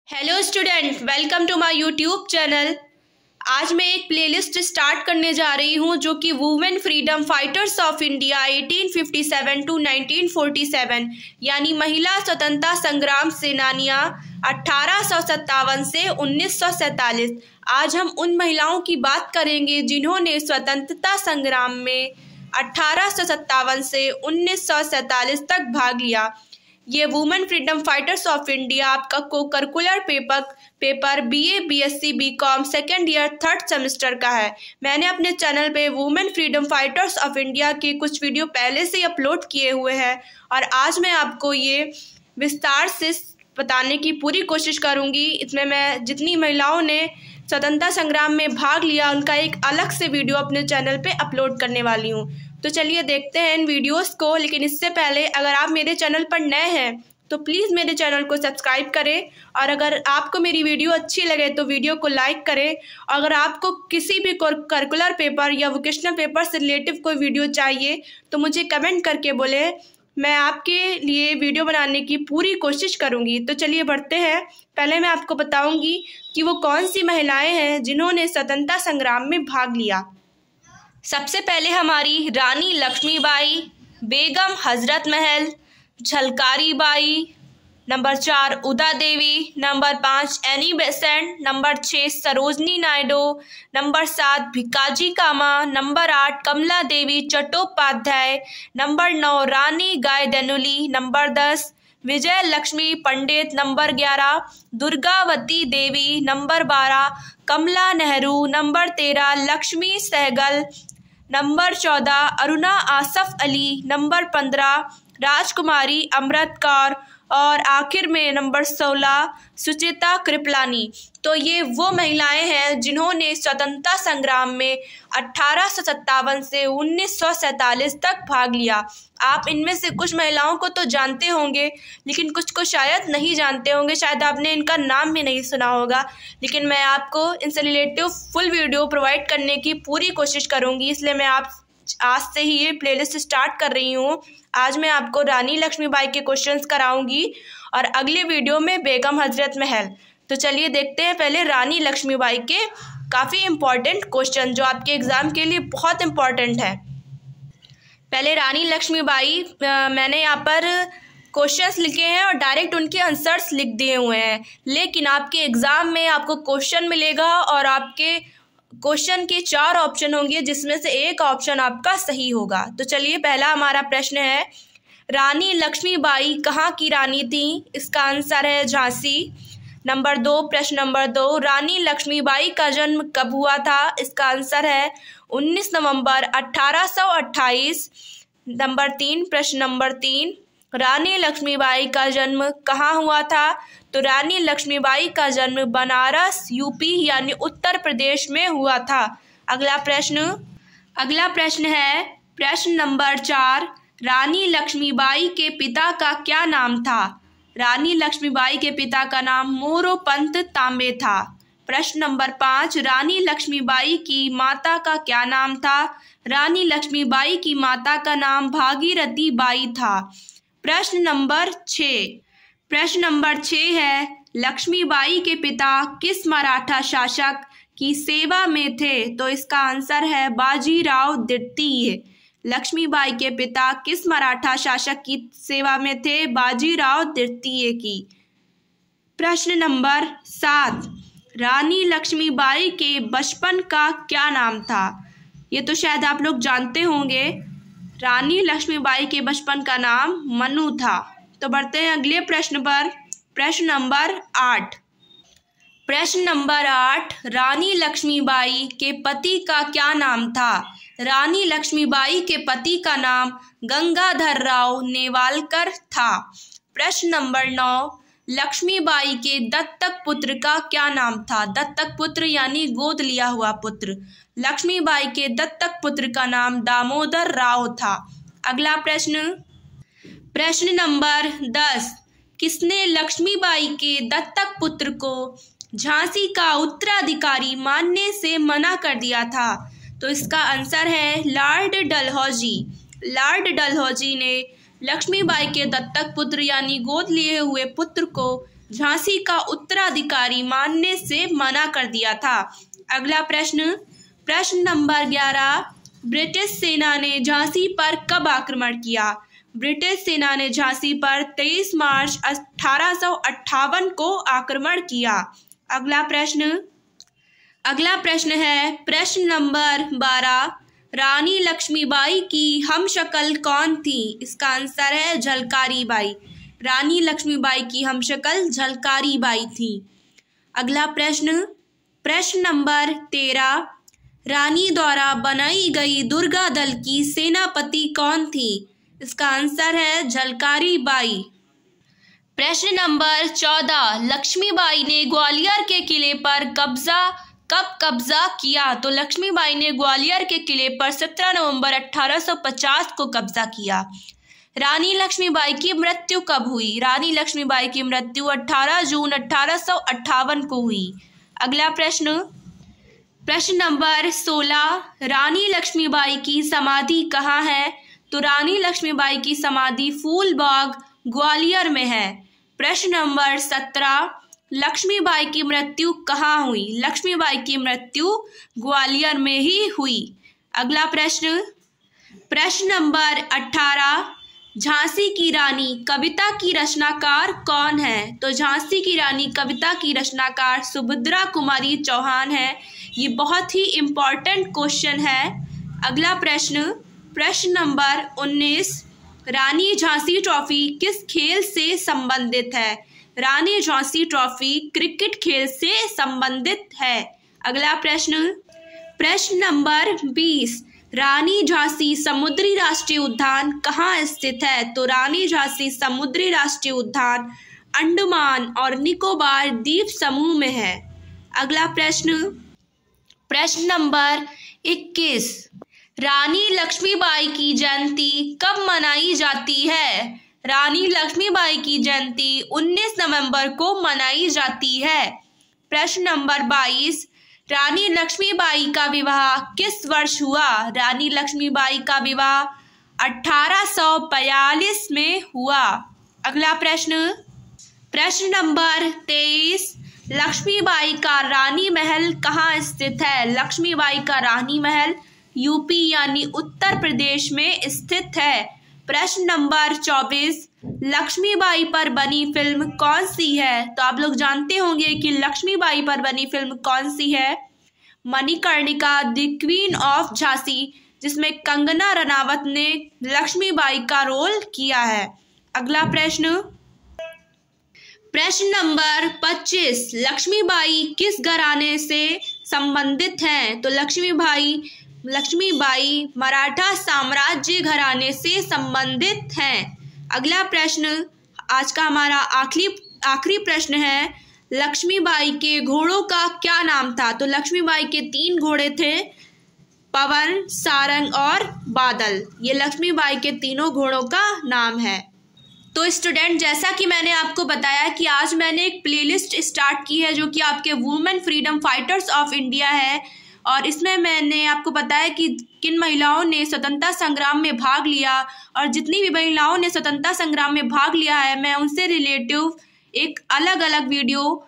Hello student, welcome to my YouTube channel. आज मैं एक प्लेलिस्ट स्टार्ट करने जा रही हूं जो कि women freedom fighters of India 1857 to 1947 यानी महिला स्वतंत्रता संग्राम सेनानियां 1857 से 1947। आज हम उन महिलाओं की बात करेंगे जिन्होंने स्वतंत्रता संग्राम में 1857 से 1947 तक भाग लिया। ये women freedom fighters of India आपका cocurricular paper BA, BSc, BCom second year third semester का है। मैंने अपने चैनल पे women freedom fighters of India के कुछ वीडियो पहले से अपलोड किए हुए हैं और आज मैं आपको ये विस्तार से बताने की पूरी कोशिश करूँगी। इसमें मैं जितनी महिलाओं ने स्वतंत्रता संग्राम में भाग लिया उनका एक अलग से वीडियो अपने चैनल पे अपलोड करने वाली हूँ। तो चलिए देखते हैं इन वीडियोस को। लेकिन इससे पहले अगर आप मेरे चैनल पर नए हैं तो प्लीज़ मेरे चैनल को सब्सक्राइब करें और अगर आपको मेरी वीडियो अच्छी लगे तो वीडियो को लाइक करें। अगर आपको किसी भी करिकुलर पेपर या वोकेशनल पेपर से रिलेटिव कोई वीडियो चाहिए तो मुझे कमेंट करके बोले, मैं आपके लिए वीडियो बनाने की पूरी कोशिश करूंगी। तो चलिए बढ़ते हैं। पहले मैं आपको बताऊंगी कि वो कौन सी महिलाएं हैं जिन्होंने स्वतंत्रता संग्राम में भाग लिया। सबसे पहले हमारी रानी Lakshmibai, Begum Hazrat Mahal, Jhalkari Bai, number 4 Uda Devi, number 5 Annie Besant, number 6 Sarojini Naidu, number 7 Bhikaji Cama, number 8 Kamala Devi Chattopadhyay, number 9 Rani Gaidinliu, number 10 Vijaya Lakshmi Pandit, number 11 Durgavati Devi, number 12 Kamala Nehru, number 13 Lakshmi Sahgal, number 14 Aruna Asaf Ali, number 15 Rajkumari Amrit Kaur और आखिर में नंबर 16 सुचिता कृपलानी। तो ये वो महिलाएं हैं जिन्होंने स्वतंत्रता संग्राम में 1857 से 1947 तक भाग लिया। आप इनमें से कुछ महिलाओं को तो जानते होंगे लेकिन कुछ को शायद नहीं जानते होंगे, शायद आपने इनका नाम भी नहीं सुना होगा। लेकिन मैं आपको इनसे रिलेटिव फुल वीडियो प्रोवाइड करने की पूरी कोशिश करूँगी, इसलिए मैं आज से ही ये प्लेलिस्ट स्टार्ट कर रही हूँ। आज मैं आपको रानी लक्ष्मीबाई के क्वेश्चंस कराऊंगी और अगले वीडियो में बेगम हजरत महल। तो चलिए देखते हैं पहले रानी लक्ष्मीबाई के काफ़ी इम्पॉर्टेंट क्वेश्चन जो आपके एग्ज़ाम के लिए बहुत इम्पॉर्टेंट है। पहले रानी लक्ष्मीबाई मैंने यहाँ पर क्वेश्चंस लिखे हैं और डायरेक्ट उनके आंसर्स लिख दिए हुए हैं, लेकिन आपके एग्ज़ाम में आपको क्वेश्चन मिलेगा और आपके क्वेश्चन के 4 ऑप्शन होंगे जिसमें से एक ऑप्शन आपका सही होगा। तो चलिए पहला हमारा प्रश्न है, रानी लक्ष्मीबाई कहाँ की रानी थी? इसका आंसर है झांसी। नंबर 2 प्रश्न नंबर 2 रानी लक्ष्मीबाई का जन्म कब हुआ था? इसका आंसर है 19 नवंबर 1828। नंबर 3 प्रश्न नंबर 3 रानी लक्ष्मीबाई का जन्म कहाँ हुआ था? तो रानी लक्ष्मीबाई का जन्म बनारस यूपी यानी उत्तर प्रदेश में हुआ था। अगला प्रश्न है प्रश्न नंबर 4 रानी लक्ष्मीबाई के पिता का क्या नाम था? रानी लक्ष्मीबाई के पिता का नाम मोरोपंत तांबे था। प्रश्न नंबर 5 रानी लक्ष्मीबाई की माता का क्या नाम था? रानी लक्ष्मीबाई की माता का नाम भागीरथी बाई था। प्रश्न नंबर 6 है लक्ष्मीबाई के पिता किस मराठा शासक की सेवा में थे? तो इसका आंसर है बाजीराव द्वितीय। लक्ष्मीबाई के पिता किस मराठा शासक की सेवा में थे? बाजीराव द्वितीय की। प्रश्न नंबर 7 रानी लक्ष्मीबाई के बचपन का क्या नाम था? ये तो शायद आप लोग जानते होंगे। रानी लक्ष्मीबाई के बचपन का नाम मनु था। तो बढ़ते हैं अगले प्रश्न पर। प्रश्न नंबर 8 रानी लक्ष्मीबाई के पति का क्या नाम था? रानी लक्ष्मीबाई के पति का नाम गंगाधर राव नेवालकर था। प्रश्न नंबर 9 लक्ष्मीबाई के दत्तक पुत्र का क्या नाम था? दत्तक पुत्र यानी गोद लिया हुआ पुत्र। लक्ष्मीबाई के दत्तक पुत्र का नाम दामोदर राव था। अगला प्रश्न नंबर 10 किसने लक्ष्मीबाई के दत्तक पुत्र को झांसी का उत्तराधिकारी मानने से मना कर दिया था? तो इसका आंसर है लॉर्ड डलहौजी। लॉर्ड डलहौजी ने लक्ष्मीबाई के दत्तक पुत्र यानी गोद लिए हुए पुत्र को झांसी का उत्तराधिकारी मानने से मना कर दिया था? अगला प्रश्न, प्रश्न नंबर 11, ब्रिटिश सेना ने झांसी पर कब आक्रमण किया? ब्रिटिश सेना ने झांसी पर 23 मार्च 1858 को आक्रमण किया। अगला प्रश्न है प्रश्न नंबर 12, रानी लक्ष्मीबाई की हमशक्ल कौन थी? इसका आंसर है झलकारी बाई। रानी लक्ष्मीबाई की हमशक्ल झलकारी बाई थी। अगला प्रश्न नंबर 13, रानी द्वारा बनाई गई दुर्गा दल की सेनापति कौन थी? इसका आंसर है झलकारी बाई। प्रश्न नंबर 14, लक्ष्मीबाई ने ग्वालियर के किले पर कब कब्जा किया? तो लक्ष्मीबाई ने ग्वालियर के किले पर 17 नवंबर 1850 को कब्जा किया। रानी लक्ष्मीबाई की मृत्यु कब हुई? रानी लक्ष्मीबाई की मृत्यु 18 जून 1858 को हुई। अगला प्रश्न नंबर 16, रानी लक्ष्मीबाई की समाधि कहाँ है? तो रानी लक्ष्मीबाई की समाधि फूलबाग ग्वालियर में है। प्रश्न नंबर 17, लक्ष्मीबाई की मृत्यु कहाँ हुई? लक्ष्मीबाई की मृत्यु ग्वालियर में ही हुई। अगला प्रश्न नंबर 18, झांसी की रानी कविता की रचनाकार कौन है? तो झांसी की रानी कविता की रचनाकार सुभद्रा कुमारी चौहान है। ये बहुत ही इम्पोर्टेंट क्वेश्चन है। अगला प्रश्न नंबर 19, रानी झांसी ट्रॉफी किस खेल से संबंधित है? रानी झांसी ट्रॉफी क्रिकेट खेल से संबंधित है। अगला प्रश्न नंबर 20, रानी झांसी समुद्री राष्ट्रीय उद्यान कहाँ स्थित है? तो रानी झांसी समुद्री राष्ट्रीय उद्यान अंडमान और निकोबार द्वीप समूह में है। अगला प्रश्न नंबर 21, रानी लक्ष्मीबाई की जयंती कब मनाई जाती है? रानी लक्ष्मीबाई की जयंती 19 नवंबर को मनाई जाती है। प्रश्न नंबर 22, रानी लक्ष्मीबाई का विवाह किस वर्ष हुआ? रानी लक्ष्मीबाई का विवाह 1842 में हुआ। अगला प्रश्न नंबर 23, लक्ष्मीबाई का रानी महल कहाँ स्थित है? लक्ष्मीबाई का रानी महल यूपी यानी उत्तर प्रदेश में स्थित है। प्रश्न नंबर 24, लक्ष्मीबाई पर बनी फिल्म कौन सी है? तो आप लोग जानते होंगे कि लक्ष्मीबाई पर बनी फिल्म कौन सी है? Manikarnika the queen of Jhansi, जिसमें कंगना रनावत ने लक्ष्मीबाई का रोल किया है। अगला प्रश्न नंबर 25, लक्ष्मीबाई किस घराने से संबंधित हैं? तो लक्ष्मीबाई मराठा साम्राज्य घराने से संबंधित हैं। अगला प्रश्न, आज का हमारा आखिरी प्रश्न है, लक्ष्मीबाई के घोड़ों का क्या नाम था? तो लक्ष्मीबाई के 3 घोड़े थे, पवन, सारंग और बादल। ये लक्ष्मीबाई के तीनों घोड़ों का नाम है। तो स्टूडेंट, जैसा कि मैंने आपको बताया कि आज मैंने एक प्लेलिस्ट स्टार्ट की है जो कि आपके women freedom fighters of India है, और इसमें मैंने आपको बताया कि किन महिलाओं ने स्वतंत्रता संग्राम में भाग लिया, और जितनी भी महिलाओं ने स्वतंत्रता संग्राम में भाग लिया है मैं उनसे रिलेटिव एक अलग अलग वीडियो